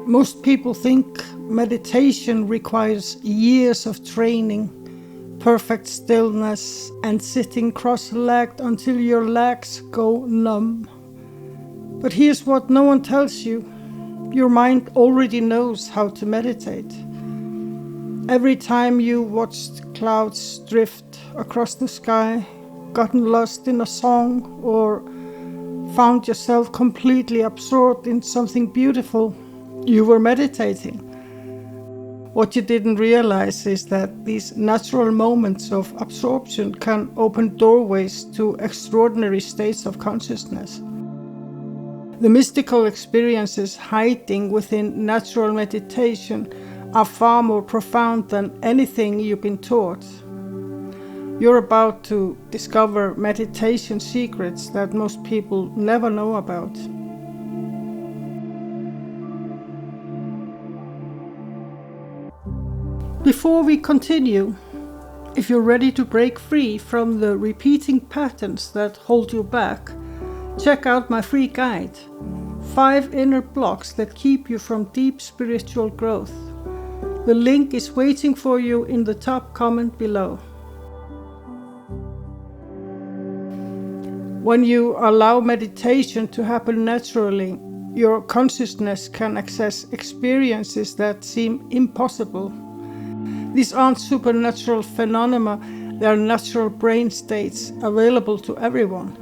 Most people think meditation requires years of training, perfect stillness, and sitting cross-legged until your legs go numb. But here's what no one tells you. Your mind already knows how to meditate. Every time you watched clouds drift across the sky, gotten lost in a song, or found yourself completely absorbed in something beautiful, you were meditating. What you didn't realize is that these natural moments of absorption can open doorways to extraordinary states of consciousness. The mystical experiences hiding within natural meditation are far more profound than anything you've been taught. You're about to discover meditation secrets that most people never know about. Before we continue, if you're ready to break free from the repeating patterns that hold you back, check out my free guide, 5 Inner Blocks That Keep You from Deep Spiritual Growth. The link is waiting for you in the top comment below. When you allow meditation to happen naturally, your consciousness can access experiences that seem impossible. These aren't supernatural phenomena, they are natural brain states available to everyone.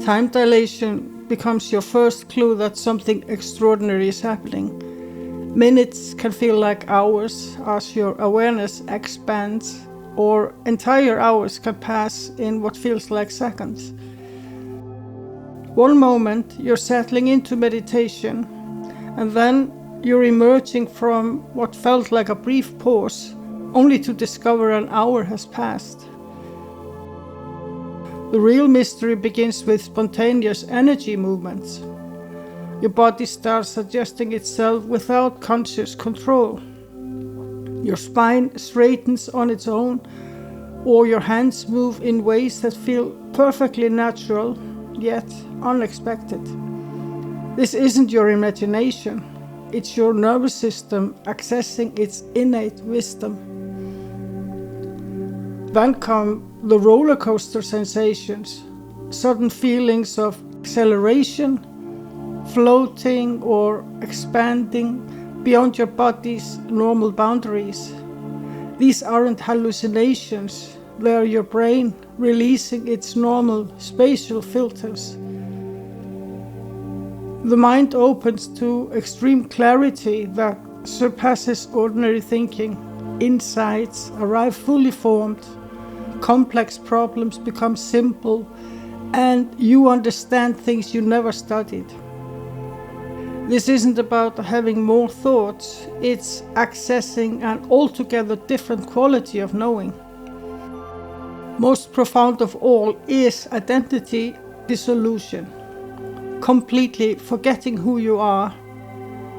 Time dilation becomes your first clue that something extraordinary is happening. Minutes can feel like hours as your awareness expands, or entire hours can pass in what feels like seconds. One moment you're settling into meditation, and then you're emerging from what felt like a brief pause, only to discover an hour has passed. The real mystery begins with spontaneous energy movements. Your body starts adjusting itself without conscious control. Your spine straightens on its own, or your hands move in ways that feel perfectly natural, yet unexpected. This isn't your imagination. It's your nervous system accessing its innate wisdom. Then come the roller coaster sensations, sudden feelings of acceleration, floating or expanding beyond your body's normal boundaries. These aren't hallucinations, they are your brain releasing its normal spatial filters. The mind opens to extreme clarity that surpasses ordinary thinking. Insights arrive fully formed, complex problems become simple, and you understand things you never studied. This isn't about having more thoughts, it's accessing an altogether different quality of knowing. Most profound of all is identity dissolution. Completely forgetting who you are,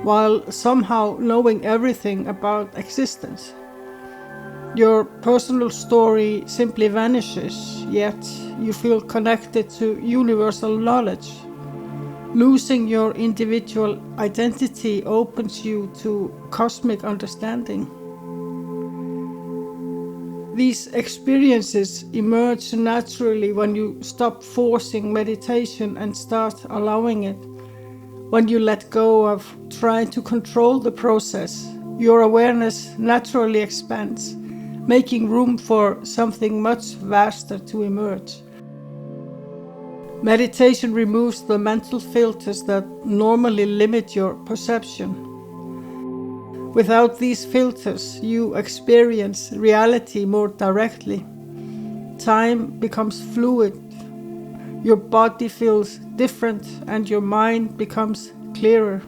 while somehow knowing everything about existence. Your personal story simply vanishes, yet you feel connected to universal knowledge. Losing your individual identity opens you to cosmic understanding. These experiences emerge naturally when you stop forcing meditation and start allowing it. When you let go of trying to control the process, your awareness naturally expands, making room for something much vaster to emerge. Meditation removes the mental filters that normally limit your perception. Without these filters, you experience reality more directly. Time becomes fluid. Your body feels different and your mind becomes clearer.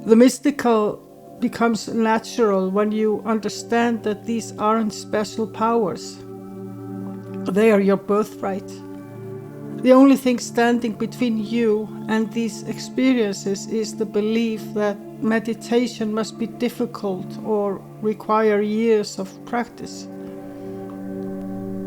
The mystical becomes natural when you understand that these aren't special powers. They are your birthright. The only thing standing between you and these experiences is the belief that meditation must be difficult or require years of practice.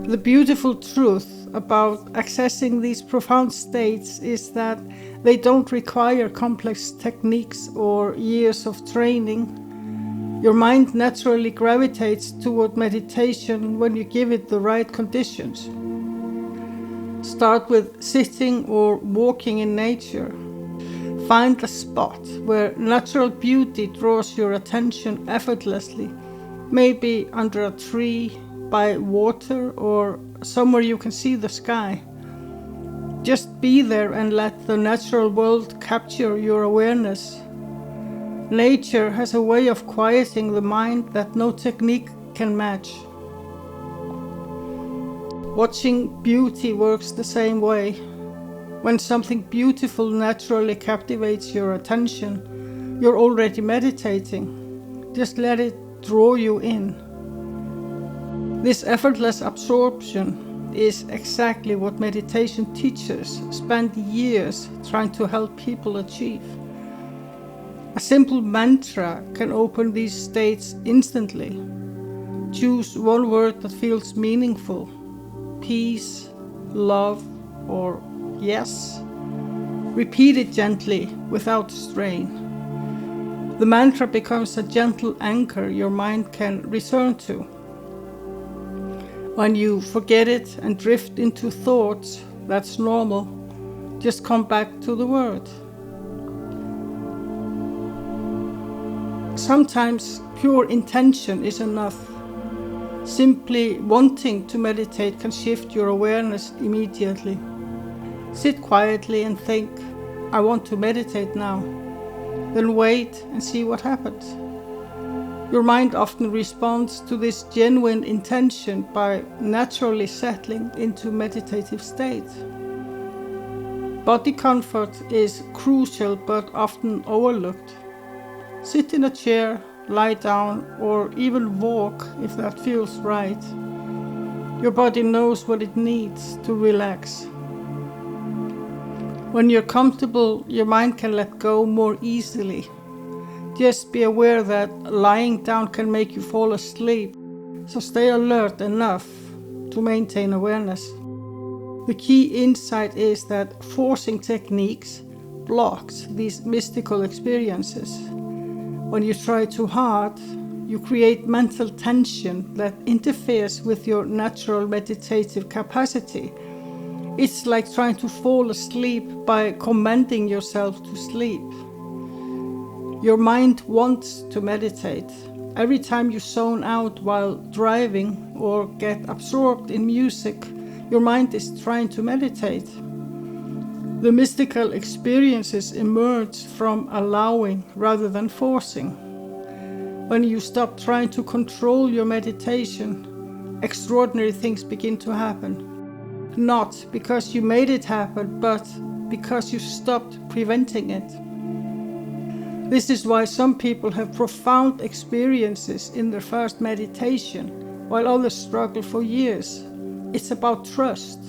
The beautiful truth about accessing these profound states is that they don't require complex techniques or years of training. Your mind naturally gravitates toward meditation when you give it the right conditions. Start with sitting or walking in nature. Find a spot where natural beauty draws your attention effortlessly, maybe under a tree, by water, or somewhere you can see the sky. Just be there and let the natural world capture your awareness. Nature has a way of quieting the mind that no technique can match. Watching beauty works the same way. When something beautiful naturally captivates your attention, you're already meditating. Just let it draw you in. This effortless absorption is exactly what meditation teachers spend years trying to help people achieve. A simple mantra can open these states instantly. Choose one word that feels meaningful: peace, love, or yes. Repeat it gently, without strain. The mantra becomes a gentle anchor your mind can return to. When you forget it and drift into thoughts, that's normal. Just come back to the word. Sometimes pure intention is enough. Simply wanting to meditate can shift your awareness immediately. Sit quietly and think, I want to meditate now. Then wait and see what happens. Your mind often responds to this genuine intention by naturally settling into meditative state. Body comfort is crucial but often overlooked. Sit in a chair, lie down, or even walk if that feels right. Your body knows what it needs to relax. When you're comfortable, your mind can let go more easily. Just be aware that lying down can make you fall asleep, so stay alert enough to maintain awareness. The key insight is that forcing techniques blocks these mystical experiences. When you try too hard, you create mental tension that interferes with your natural meditative capacity. It's like trying to fall asleep by commanding yourself to sleep. Your mind wants to meditate. Every time you zone out while driving or get absorbed in music, your mind is trying to meditate. The mystical experiences emerge from allowing rather than forcing. When you stop trying to control your meditation, extraordinary things begin to happen. Not because you made it happen, but because you stopped preventing it. This is why some people have profound experiences in their first meditation, while others struggle for years. It's about trust.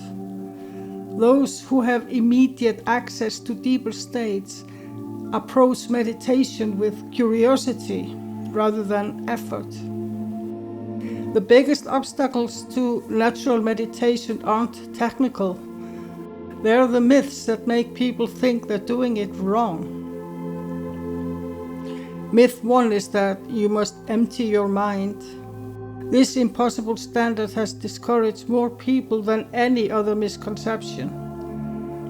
Those who have immediate access to deeper states approach meditation with curiosity rather than effort. The biggest obstacles to natural meditation aren't technical. They're the myths that make people think they're doing it wrong. Myth 1 is that you must empty your mind. This impossible standard has discouraged more people than any other misconception.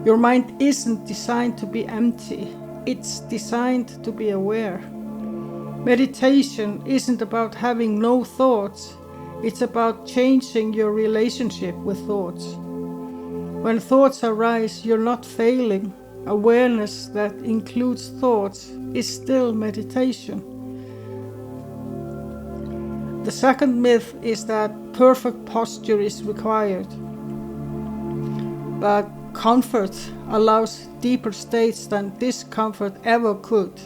Your mind isn't designed to be empty, it's designed to be aware. Meditation isn't about having no thoughts, it's about changing your relationship with thoughts. When thoughts arise, you're not failing. Awareness that includes thoughts is still meditation. The second myth is that perfect posture is required. But comfort allows deeper states than discomfort ever could.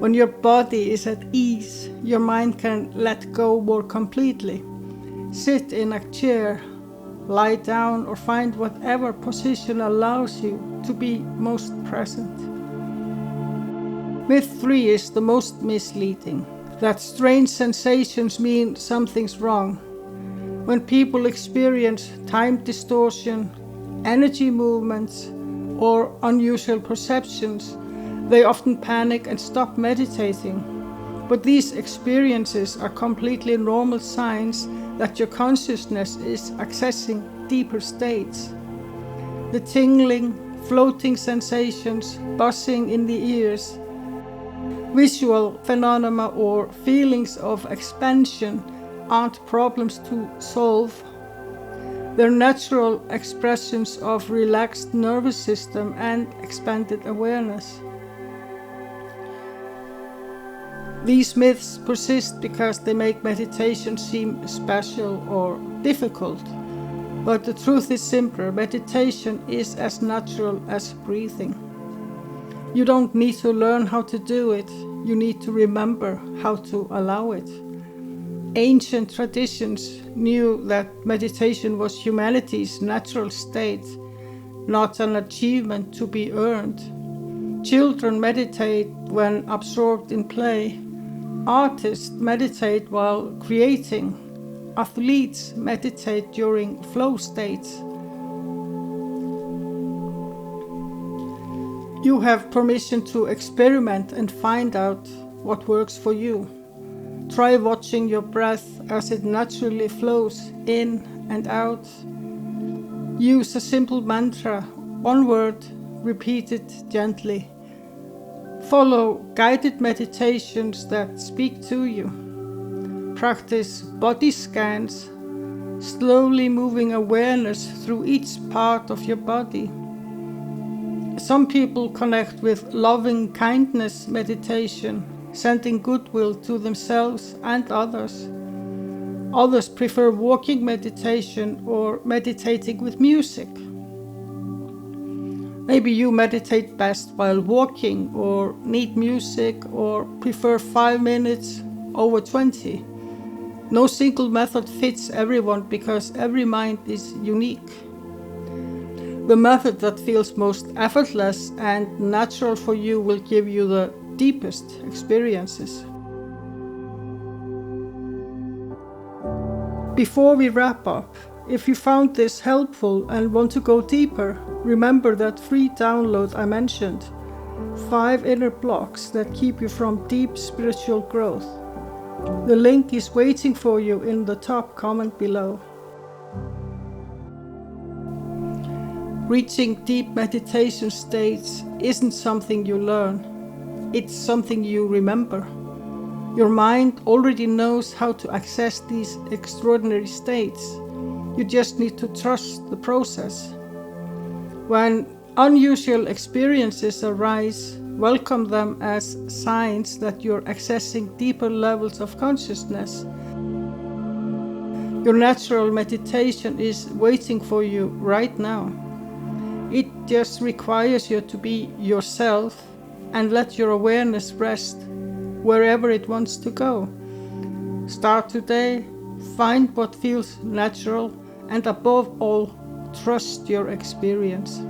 When your body is at ease, your mind can let go more completely. Sit in a chair, lie down, or find whatever position allows you to be most present. Myth 3 is the most misleading. That strange sensations mean something's wrong. When people experience time distortion, energy movements, or unusual perceptions, they often panic and stop meditating. But these experiences are completely normal signs that your consciousness is accessing deeper states. The tingling, floating sensations, buzzing in the ears, visual phenomena or feelings of expansion aren't problems to solve. They're natural expressions of relaxed nervous system and expanded awareness. These myths persist because they make meditation seem special or difficult. But the truth is simpler. Meditation is as natural as breathing. You don't need to learn how to do it. You need to remember how to allow it. Ancient traditions knew that meditation was humanity's natural state, not an achievement to be earned. Children meditate when absorbed in play. Artists meditate while creating. Athletes meditate during flow states. You have permission to experiment and find out what works for you. Try watching your breath as it naturally flows in and out. Use a simple mantra, one word, repeated gently. Follow guided meditations that speak to you. Practice body scans, slowly moving awareness through each part of your body. Some people connect with loving kindness meditation, sending goodwill to themselves and others. Others prefer walking meditation or meditating with music. Maybe you meditate best while walking or need music or prefer 5 minutes over 20. No single method fits everyone because every mind is unique. The method that feels most effortless and natural for you will give you the deepest experiences. Before we wrap up, if you found this helpful and want to go deeper, remember that free download I mentioned, 5 inner blocks that keep you from deep spiritual growth. The link is waiting for you in the top comment below. Reaching deep meditation states isn't something you learn, it's something you remember. Your mind already knows how to access these extraordinary states. You just need to trust the process. When unusual experiences arise, welcome them as signs that you're accessing deeper levels of consciousness. Your natural meditation is waiting for you right now. It just requires you to be yourself and let your awareness rest wherever it wants to go. Start today, find what feels natural, and above all, trust your experience.